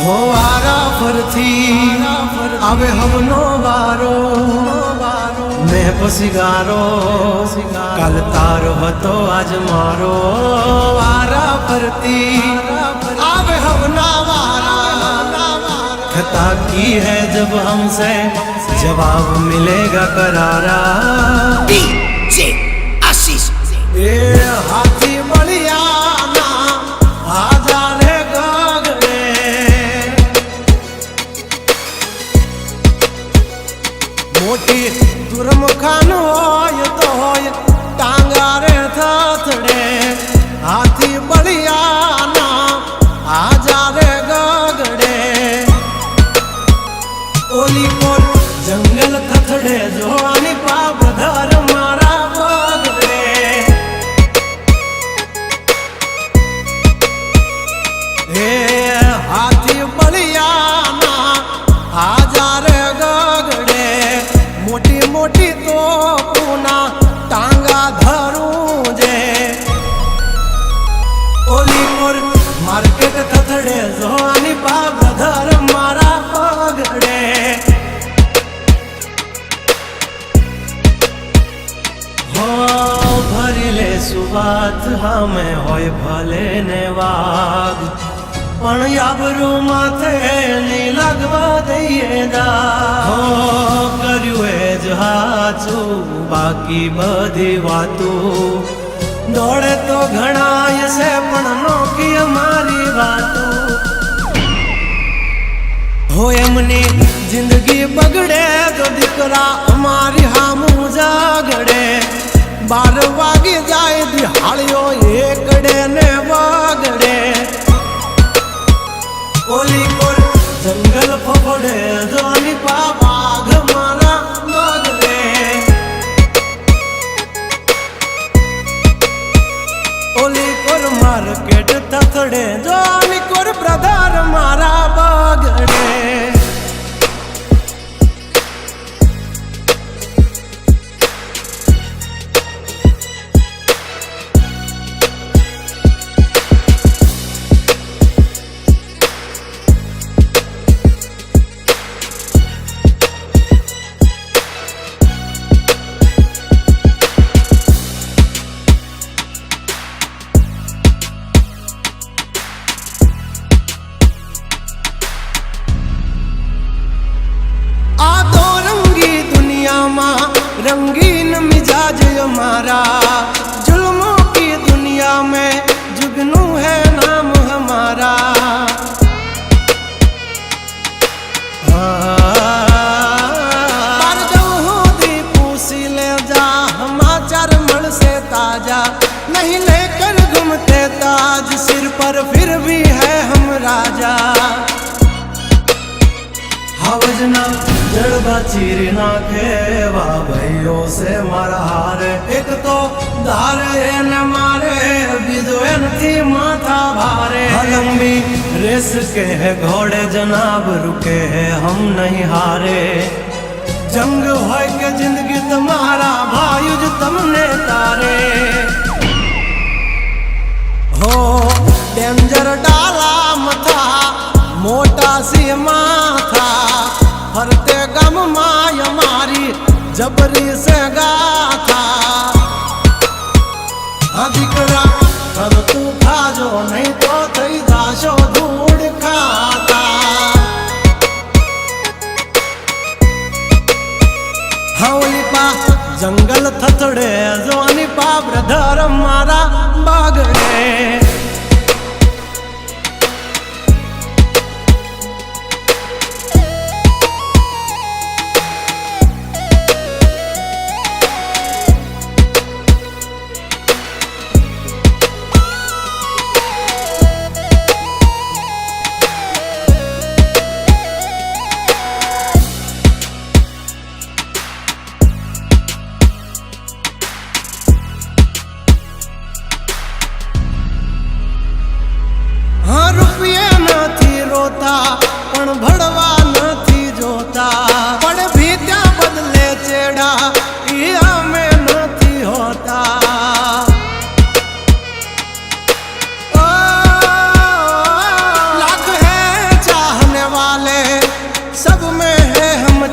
हो वारा फरथी आवे हमनो वारो मैं पसिगारो काल तारो हतो आज मारो वारा फरती आवे हमना वारा खता की है जब हमसे जवाब मिलेगा करारा DJ आशीष ए हाथी बलिया ना आजा रे गगने मोटी दुर्मुखान होय तो होय टांगा रे थथड़े हाथी बलिया ना आजा रे गगड़े ओली कोर जंगल थथड़े जोनी पाप धर मारा बगड़े हे हाथी बलिया ना आजा रे गगड़े मोटी मोटी तो पूना टांगा धरूं जे ओली कोर मार्केट थथड़े जोनी पाप धर मारा बगड़े भरिले सुबात हमें होय भले ने वाग पण याबरू माथे नी लगवा दઈએ दा हो કર્યું એ જ હાચું બાકી બધી વાતું દોડે તો ઘણાય છે પણ નોકી અમારી વાતું हो एमनी जिंदगी बगड़े तो दिकरा हमारी हामू जागड़े 12 वागे जाए दिहाड़ियों एकड़े ने वागड़े ओली कोर जंगल फफड़े जोनी बाघ मारा मगड़े ओली कोर मार्केट थथड़े जोनी कोर ब्रदर मारा बगड़े रंगीन मिजाज हमारा जुल्मों की दुनिया में जुगनू है नाम हमारा पर जो दी पूसी ले जा समाचार मन से ताजा नहीं लेकर घूमते ताज सिर पर फिर भी है हम राजा हवजना जड़बा चीर नाखे वाह भाइयों से मारा हार एक तो धारे न मारे बीजो थी माथा भारे लंबी रेस के है घोड़े जनाब रुके है हम नहीं हारे जंग हो के जिंदगी तुम्हारा भायुज तुमने तारे हो डेंजर डाला मथा मोटा सी माथा फरते गम माय मारी जबरी से गाथा अधिकरा तब तू खाजो नहीं तो थई दाशो धूड़ खाता हवली पा जंगल थथड़े जोनी पा ब्रदर मारा बागड़े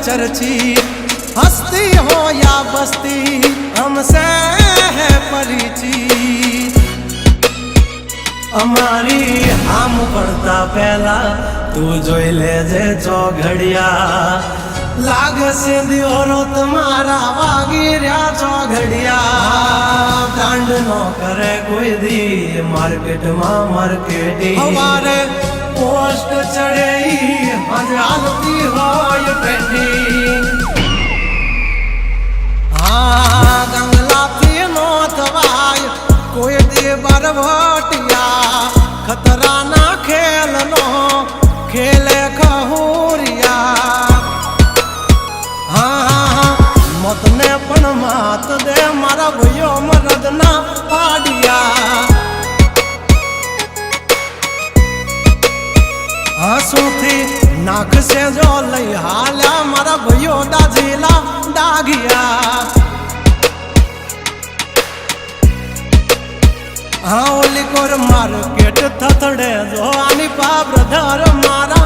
चर्चित हस्ती हो या बस्ती हमसे है परिचित અમારી આમ પડતા પહેલા તું જોઈ લેજે ચોઘડિયા લાગશે દિયોરો તમારા વાગી રહ્યા ચોઘડિયા બ્રાન્ડ નો કરે કોઈ દી માર્કેટમાં માર્કેટિંગ હવારે પોસ્ટ ચડે હજ હાલતી હોય ટ્રેન્ડિંગ ગંગલાથી નો થવાય કોઈ દી બરવટિયા खतराना खेल नो खेले खहुरिया हाँ मत ने पण मात दे मारा भैयो मरद ना पाडिया हंसू थी नाक से जो लई हाल्या मारा भैयो दाजीला दागिया हाँ ओली कोर मार्केट थथड़े जो आनी पा ब्रदर मारा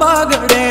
बगड़े